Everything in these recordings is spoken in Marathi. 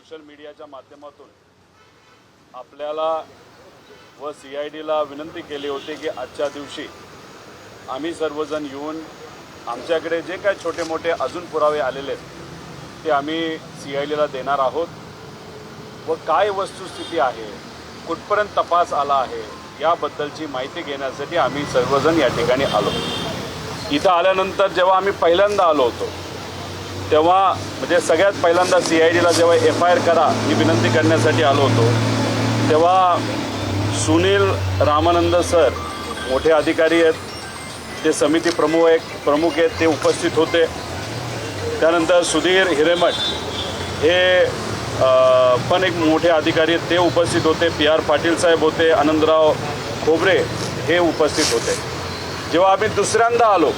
सोशल मीडियाच्या माध्यमातून आपल्याला व CIDला विनंती केली होती की आजच्या दिवशी आम्ही सर्वजण येऊन आमच्याकडे जे काही छोटे मोठे अजून पुरावे आलेले आहेत ते आम्ही CIDला देणार आहोत व काय वस्तुस्थिती आहे, कुठपर्यंत तपास आला आहे याबद्दलची माहिती घेण्यासाठी आम्ही सर्वजण या ठिकाणी आलो। इथं आल्यानंतर जेव्हा आम्ही पहिल्यांदा आलो होतो तेव्हा म्हणजे सगळ्यात पहिल्यांदा CIDला जेव्हा FIR करा ही विनंती करण्यासाठी आलो होतो तेव्हा सुनील रामानंद सर मोठे अधिकारी आहेत, ते समिती प्रमुख आहेत, ते उपस्थित होते। त्यानंतर सुधीर हिरेमठ हे पण एक मोठे अधिकारी आहेत, ते उपस्थित होते। PR पाटील साहेब होते, आनंदराव खोबरे हे उपस्थित होते। जेव्हा आम्ही दुसऱ्यांदा आलो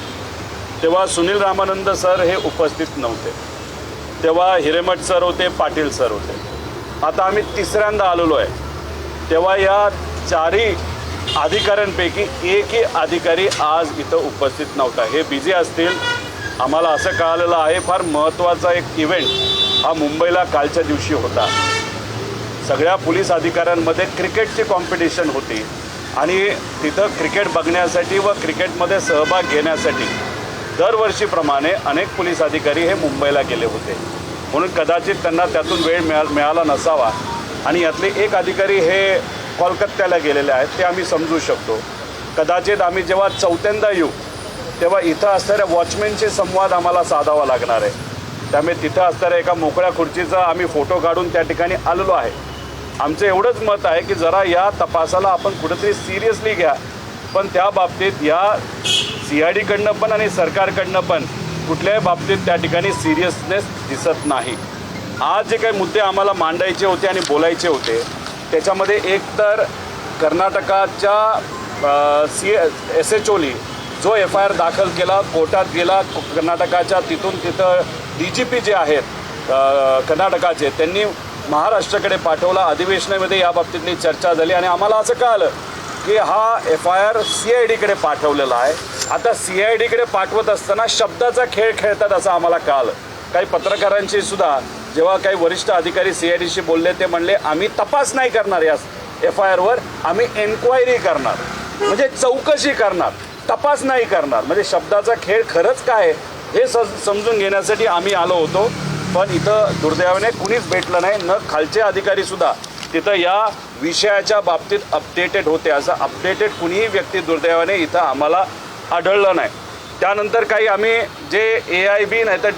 तेव्हा सुनील रामानंद सर हे उपस्थित नव्हते, तेव्हा हिरेमठ सर होते, पाटील सर होते। आता आम्ही तिसऱ्यांदा आलेलो आहे तेव्हा या चारही अधिकाऱ्यांपैकी एकही अधिकारी आज इथं उपस्थित नव्हता। हे बिझी असतील, आम्हाला असं कळालेलं आहे। फार महत्त्वाचा एक इव्हेंट हा मुंबईला कालच्या दिवशी होता। सगळ्या पोलीस अधिकाऱ्यांमध्ये क्रिकेटची कॉम्पिटिशन होती आणि तिथं क्रिकेट बघण्यासाठी व क्रिकेटमध्ये सहभाग घेण्यासाठी दरवर्षीप्रमाणे अनेक पोलीस अधिकारी हे मुंबईला गेले होते, म्हणून कदाचित त्यांना त्यातून वेळ मिळाला नसावा आणि यातले एक अधिकारी हे कोलकात्याला गेलेले आहेत, ते आम्ही समजू शकतो। कदाचित आम्ही जेव्हा चौथ्यांदा येऊ तेव्हा इथं असणाऱ्या वॉचमॅनचे संवाद आम्हाला साधावा लागणार आहे। त्यामुळे तिथं असणाऱ्या एका मोकळ्या खुर्चीचा आम्ही फोटो काढून त्या ठिकाणी आलेलो आहे। आमचं एवढंच मत आहे की जरा या तपासाला आपण कुठेतरी सिरियसली घ्या, पण त्या बाबतीत या CIDकडनं पण आणि सरकारकडनं पण कुठल्याही बाबतीत त्या ठिकाणी सिरियसनेस दिसत नाही। आज जे काही मुद्दे आम्हाला मांडायचे होते आणि बोलायचे होते त्याच्यामध्ये एक तर कर्नाटकाच्या SHOनी जो FIR दाखल केला, कोर्टात गेला, कर्नाटकाच्या तिथं DGP जे आहेत कर्नाटकाचे त्यांनी महाराष्ट्राकडे पाठवला। अधिवेशनामध्ये या बाबतीतली चर्चा झाली आणि आम्हाला असं कळालं की हा FIR CIDकडे पाठवलेला आहे। आता CIDकडे पाठवत असताना शब्दाचा खेळ खेळतात असं आम्हाला कळालं। काही पत्रकारांशी सुद्धा जेव्हा काही वरिष्ठ अधिकारी CIDशी बोलले ते म्हणले आम्ही तपास नाही करणार या FIRवर, आम्ही एन्क्वायरी करणार, म्हणजे चौकशी करणार, तपास नाही करणार। म्हणजे शब्दाचा खेळ खरंच काय हे समजून घेण्यासाठी आम्ही आलो होतो, पण इथं दुर्दैवाने कुणीच भेटलं नाही, न खालचे अधिकारीसुद्धा तिथं या विषयाच्या बाबतीत अपडेटेड होते। असं अपडेटेड कुणीही व्यक्ती दुर्दैवाने इथं आम्हाला आढळलं नाही। त्यानंतर काही आम्ही जे AIB नाही तर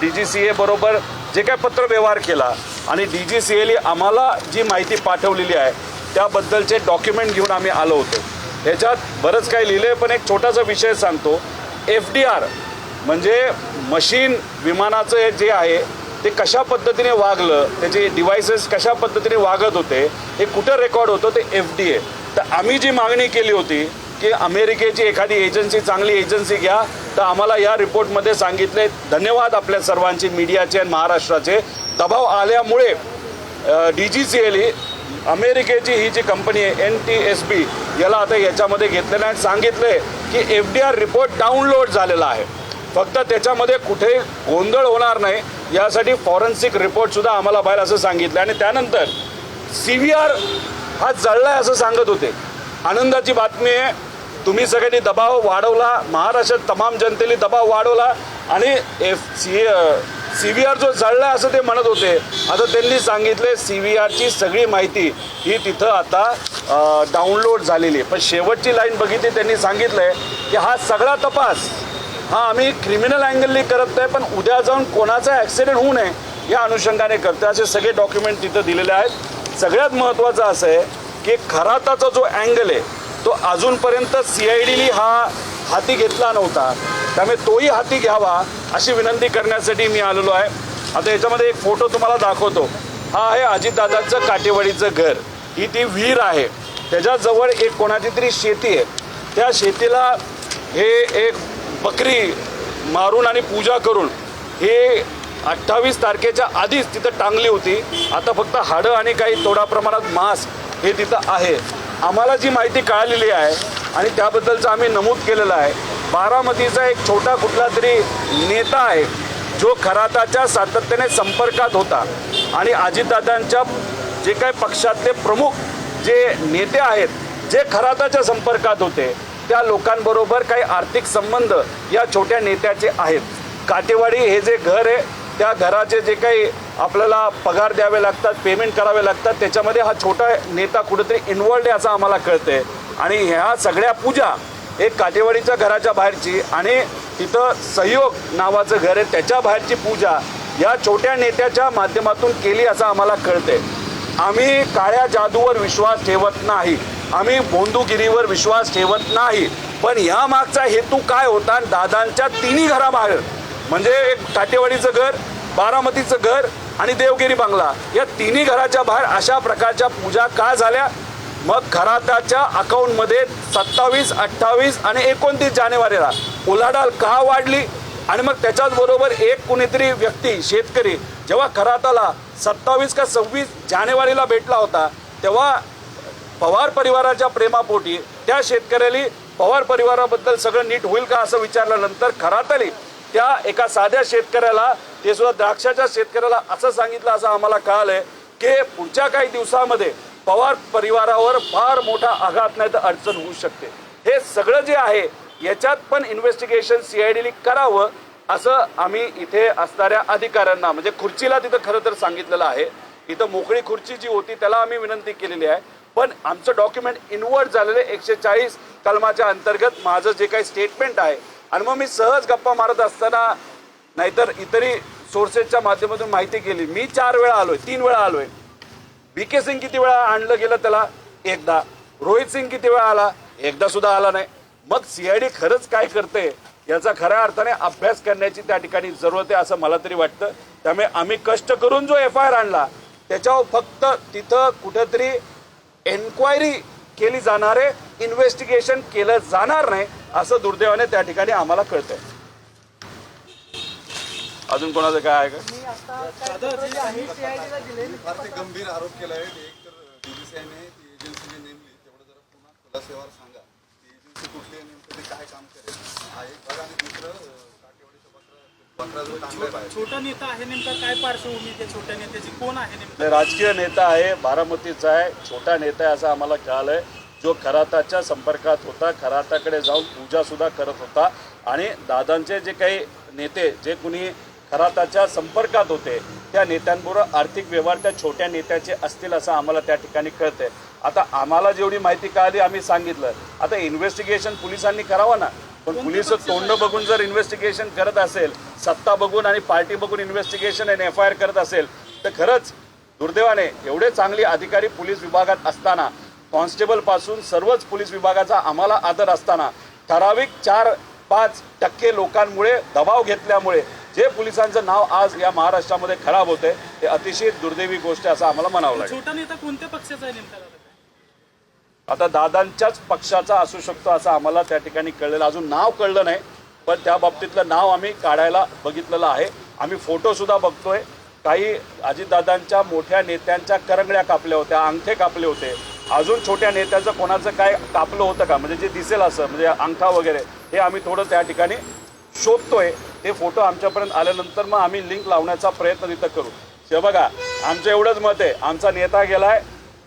DGCA बरोबर जे काय पत्रव्यवहार केला आणि DGCAने आम्हाला जी माहिती पाठवलेली आहे त्याबद्दलचे डॉक्युमेंट घेऊन आम्ही आलो होतो। ह्याच्यात बरंच काही लिहिले, पण एक छोटासा विषय सांगतो। FDR म्हणजे मशीन विमानाचं जे आहे ते कशा पद्धतीने वागलं, त्याचे डिव्हायसेस कशा पद्धतीने वागत होते, हे कुठं रेकॉर्ड होतं ते FDA। तर आम्ही जी मागणी केली होती की अमेरिकेची एखादी एजन्सी, चांगली एजन्सी घ्या, तर आम्हाला या रिपोर्टमध्ये सांगितले, धन्यवाद आपल्या सर्वांचे, मीडियाचे आणि महाराष्ट्राचे, दबाव आल्यामुळे DGCAने अमेरिकेची ही जी कंपनी आहे NTSB याला आता याच्यामध्ये घेतलेलं आहे। सांगितले की FDR रिपोर्ट डाउनलोड झालेला आहे, फक्त त्याच्यामध्ये कुठे गोंधळ होणार नाही यासाठी फॉरेन्सिक रिपोर्टसुद्धा आम्हाला बाहेर असं सांगितलं। आणि त्यानंतर CVR हा जळला असं सांगत होते। आनंदाची बातमी आहे, तुम्ही सगळ्यांनी दबाव वाढवला, महाराष्ट्रात तमाम जनतेने दबाव वाढवला आणि CVR जो जळला असं ते म्हणत होते। आता त्यांनी सांगितले CVRची सगळी माहिती ही तिथं आता डाउनलोड झालेली आहे। पण शेवटची लाईन बघितली, त्यांनी सांगितलं आहे की हा सगळा तपास हा आम्ही क्रिमिनल अँगलनी करत नाही, पण उद्या जाऊन कोणाचा ॲक्सिडेंट होऊ नये या अनुषंगाने करतो। असे सगळे डॉक्युमेंट तिथं दिलेले आहेत। सगळ्यात महत्त्वाचं असं आहे की खराताचा जो अँगल आहे तो अजूनपर्यंत CIDने हा हाती घेतला नव्हता, त्यामुळे तोही हाती घ्यावा अशी विनंती करण्यासाठी मी आलेलो आहे। आता याच्यामध्ये एक फोटो तुम्हाला दाखवतो। हा आहे अजितदादांचं काटेवाडीचं घर, ही ती विहीर आहे, त्याच्याजवळ एक कोणाची तरी शेती आहे। त्या शेतीला हे एक बकरी मारून आणि पूजा करून हे 28 तारखेच्या आधीच तिथं टांगली होती। आता फक्त हाडं आणि काही थोड्या प्रमाणात मांस हे तिथं आहे। आम्हाला जी माहिती कळालेली आहे आणि त्याबद्दलचं आम्ही नमूद केलेलं आहे, बारामतीचा एक छोटा कुठला तरी नेता आहे जो खराताच्या सातत्याने संपर्कात होता आणि अजितदादांच्या जे काही पक्षातले प्रमुख जे नेते आहेत जे खराताच्या संपर्कात होते त्या लोकांबरोबर काही आर्थिक संबंध या छोट्या नेत्याचे आहेत. काटेवाडी हे जे घर आहे त्या घराचे जे काही आपल्याला पगार द्यावे लागतात, पेमेंट करावे लागतात, त्याच्यामध्ये हा छोटा नेता कुठेतरी इन्व्हॉल्ड आहे असं आम्हाला कळतंय. आणि ह्या सगळ्या पूजा एक काटेवाडीच्या घराच्या बाहेरची आणि तिथं सहयोग नावाचं घर आहे त्याच्या बाहेरची पूजा या छोट्या नेत्याच्या माध्यमातून केली असं आम्हाला कळतंय. आम्ही काळ्या जादूवर विश्वास ठेवत नाही, आम्ही बोंदूगिरीवर विश्वास ठेवत नाही. पण या मागचा हेतू काय होता? दादांच्या तिन्ही घराबाहेर म्हणजे एक काटेवाडीचं घर, बारामतीचं घर आणि देवगिरी बंगला या तिन्ही घराच्या बाहेर अशा प्रकारच्या पूजा का झाल्या? मग खराताच्या अकाउंटमध्ये 27, 28 आणि 29 जानेवारीला उलाढाल का वाढली? आणि मग त्याच्याच बरोबर एक कुणीतरी व्यक्ती शेतकरी जेव्हा खराताला 27 का 26 जानेवारीला भेटला होता तेव्हा पवार परिवाराच्या प्रेमापोटी त्या शेतकऱ्याला पवार परिवाराबद्दल सगळं नीट होईल का असं विचारल्यानंतर खराताली त्या एका साध्या शेतकऱ्याला, ते सुद्धा द्राक्षाच्या शेतकऱ्याला असं सांगितलं असं आम्हाला कळालंय की पुढच्या काही दिवसामध्ये पवार परिवारावर फार मोठा आघात नाही तर अडचण होऊ शकते. हे सगळं जे आहे याच्यात पण इन्व्हेस्टिगेशन CIDने करावं असं आम्ही इथे असणाऱ्या अधिकाऱ्यांना म्हणजे खुर्चीला तिथं खरं तर सांगितलेलं आहे. इथं मोकळी खुर्ची जी होती त्याला आम्ही विनंती केलेली आहे. पण आमचं डॉक्युमेंट इन्व्हर्ट झालेले 140 कलमाच्या अंतर्गत माझं जे काही स्टेटमेंट आहे आणि मग मी सहज गप्पा मारत असताना नाहीतर इतरही सोर्सेसच्या माध्यमातून माहिती केली. मी 4 वेळा आलोय, 3 वेळा आलोय. VK सिंग किती वेळा आणलं गेलं त्याला? एकदा. रोहित सिंग किती वेळा आला? एकदा सुद्धा आला नाही. मग CID खरंच काय करते याचा खऱ्या अर्थाने अभ्यास करण्याची त्या ठिकाणी जरूरत आहे असं मला तरी वाटतं. त्यामुळे आम्ही कष्ट करून जो FIR आणला त्याच्यावर फक्त तिथं कुठेतरी एन्क्वायरी केली जाणार आहे, इन्व्हेस्टिगेशन केलं जाणार नाही असं दुर्दैवाने त्या ठिकाणी आम्हाला कळतंय. अजून कोणाचं काय आहे का? गंभीर आरोप केला आहे. एक तर DBCIने ती एजन्सी नेमली तेवढं जरा पुन्हा खुलासेवर सांगा. ती एजन्सी कुठली आहे, नेमकं ते काय काम करेल हा एक भाग. आणि दुसरं काटेवाडीचं बकरा जो टांगलाय बाहेर. छोटा नेता आहे, नेमका काय पार्श्वभूमी त्या छोट्या नेत्याची? कोण आहे नेमका? राजकीय नेता आहे, बारामतीचा आहे, छोटा नेता आहे असं आम्हाला कळालंय. जो खराताच्या संपर्कात होता, खराताकडे जाऊन पूजा सुद्धा करत होता आणि दादांचे जे काही नेते जे कुणी खराताच्या संपर्कात होते त्या नेत्यांबरोबर आर्थिक व्यवहार त्या छोट्या नेत्याचे असतील असं आम्हाला त्या ठिकाणी कळतंय. आता आम्हाला जेवढी माहिती कळाली आम्ही सांगितलं. आता इन्व्हेस्टिगेशन पोलिसांनी करावं ना. पण पोलिस तोंड बघून जर इन्व्हेस्टिगेशन करत असेल, सत्ता बघून आणि पार्टी बघून इन्व्हेस्टिगेशन आणि FIR करत असेल तर खरंच दुर्दैवाने एवढे चांगले अधिकारी पोलीस विभागात असताना, कॉन्स्टेबल पासून सर्वच पोलीस विभागाचा आम्हाला आदर असताना ठराविक 4-5% लोकांमुळे दबाव घेतल्यामुळे जे पोलिसांचं नाव आज या महाराष्ट्रामध्ये खराब होते ते अतिशय दुर्दैवी गोष्ट असं आम्हाला म्हणावं लागेल. छोटा नेता कोणत्या पक्षाचा आहे नेमका? आता दादांच्याच पक्षाचा असू शकतो असं आम्हाला त्या ठिकाणी कळलेलं, अजून नाव कळलं नाही. पण त्या बाबतीतलं नाव आम्ही काढायला बघितलेलं आहे. आम्ही फोटो सुद्धा बघतोय. काही अजितदादांच्या मोठ्या नेत्यांच्या करंगळ्या कापल्या होत्या, अंगठे कापले होते. अजून छोट्या नेत्याचं कोणाचं काय कापलं होतं का म्हणजे जे दिसेल असं म्हणजे अंगठा वगैरे हे आम्ही थोडं त्या ठिकाणी शोधतोय. ते फोटो आमच्यापर्यंत आल्यानंतर मग आम्ही लिंक लावण्याचा प्रयत्न तिथं करू. हे बघा, आमचं एवढंच मत आहे, आमचा नेता गेलाय,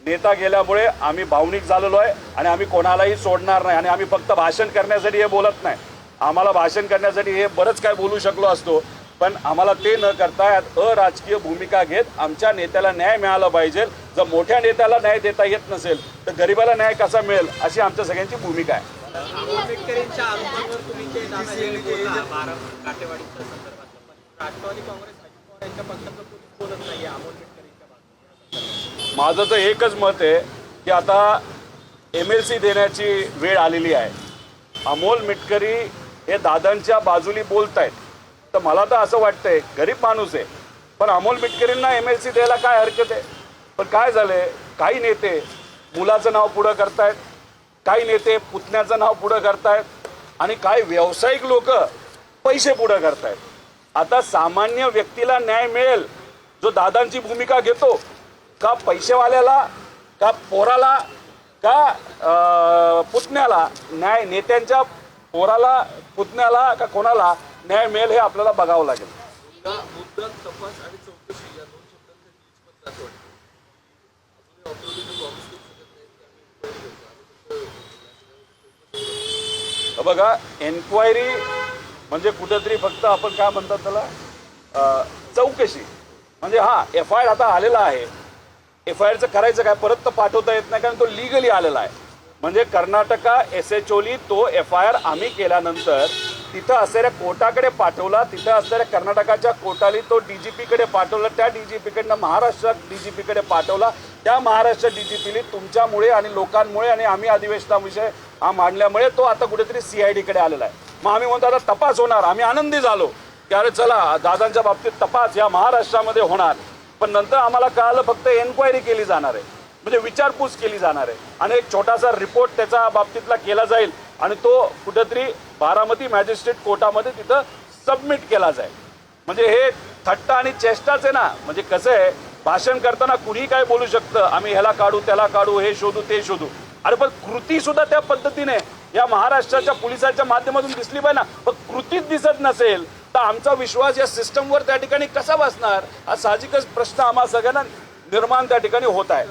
नेता गेल्यामुळे आम्ही भावनिक झालेलो आहे आणि आम्ही कोणालाही सोडणार नाही. आणि आम्ही फक्त भाषण करण्यासाठी हे बोलत नाही. आम्हाला भाषण करण्यासाठी हे बरंच काय बोलू शकलो असतो, पण आम्हाला ते न करता अराजकीय भूमिका घेत आमच्या नेत्याला न्याय मिळाला पाहिजे. जर मोठ्या नेत्याला न्याय देता येत नसेल तर गरीबाला न्याय कसा मिळेल अशी आमच्या सगळ्यांची भूमिका आहे. आंबेडकरांच्या आरोपांवर तुम्ही जे काटेवाडीच्या संदर्भातलं, पण राष्ट्रवादी काँग्रेस अजित पवार यांच्या पक्षाचं कोणी बोलत नाहीये आंबेडकरांच्या बाबतीत. माझं तर एकच मत आहे की आता MLC देण्याची वेळ आलेली आहे. अमोल मिटकरी हे दादांच्या बाजूनी बोलत आहेत तर मला तर असं वाटतंय गरीब माणूस आहे पण अमोल मिटकरींना MLC द्यायला काय हरकत आहे. पण काय झालंय, काही नेते मुलाचं नाव पुढं करतायत, काही नेते पुतण्याचं नाव पुढं करतायत आणि काही व्यावसायिक लोक पैसे पुढं करतायत. आता सामान्य व्यक्तीला न्याय मिळेल जो दादांची भूमिका घेतो का पैसेवाल्याला का पोराला का पुतण्याला न्याय, नेत्यांच्या पोराला पुतण्याला का कोणाला न्याय मिळेल हे आपल्याला बघावं लागेल. मुद्दा मुद्दा तपास आणि चौकशी या दोन शब्दांच्या लीजमध्ये असं वाटतं अजूनही ऑथॉरिटीने प्रॉमिस करू शकत नाहीत की आम्ही इन्क्वायरी करतो आम्ही बघा, एन्क्वायरी म्हणजे कुठेतरी फक्त आपण काय म्हणतात त्याला चौकशी. म्हणजे हा एफ आय आर आता आलेला आहे, एफ आय आरचं करायचं काय, परत तर पाठवता येत नाही कारण तो लिगली आलेला आहे. म्हणजे कर्नाटका SHOनी तो एफ आय आर आम्ही केल्यानंतर तिथं असलेल्या कोर्टाकडे पाठवला, तिथं असलेल्या कर्नाटकाच्या कोर्टाने तो DGPकडे पाठवला, त्या DGPकडनं महाराष्ट्र DGPकडे पाठवला, त्या महाराष्ट्र DGPने तुमच्यामुळे आणि लोकांमुळे आणि आम्ही अधिवेशनाविषयी हा मांडल्यामुळे तो आता कुठेतरी CIDकडे आलेला आहे. मग आम्ही म्हणतो आता तपास होणार, आम्ही आनंदी झालो की अरे चला दादांच्या बाबतीत तपास या महाराष्ट्रामध्ये होणार. पण नंतर आम्हाला कळालं फक्त एन्क्वायरी केली जाणार आहे, म्हणजे विचारपूस केली जाणार आहे आणि एक छोटासा रिपोर्ट त्याच्या बाबतीतला केला जाईल आणि तो कुठेतरी बारामती मॅजिस्ट्रेट कोर्टामध्ये तिथं सबमिट केला जाईल. म्हणजे हे थट्टा आणि चेष्टाच आहे ना. म्हणजे कसं आहे, भाषण करताना कुणीही काय बोलू शकतं, आम्ही ह्याला काढू त्याला काढू, हे शोधू ते शोधू. अरे पण कृती सुद्धा त्या पद्धतीने या महाराष्ट्राच्या पोलिसांच्या माध्यमातून दिसली पाहिजे ना. पण कृतीच दिसत नसेल तर आमचा विश्वास या सिस्टमवर त्या ठिकाणी कसा बसणार, हा साहजिकच प्रश्न आम्हा सगळ्यांना निर्माण त्या ठिकाणी होत आहे.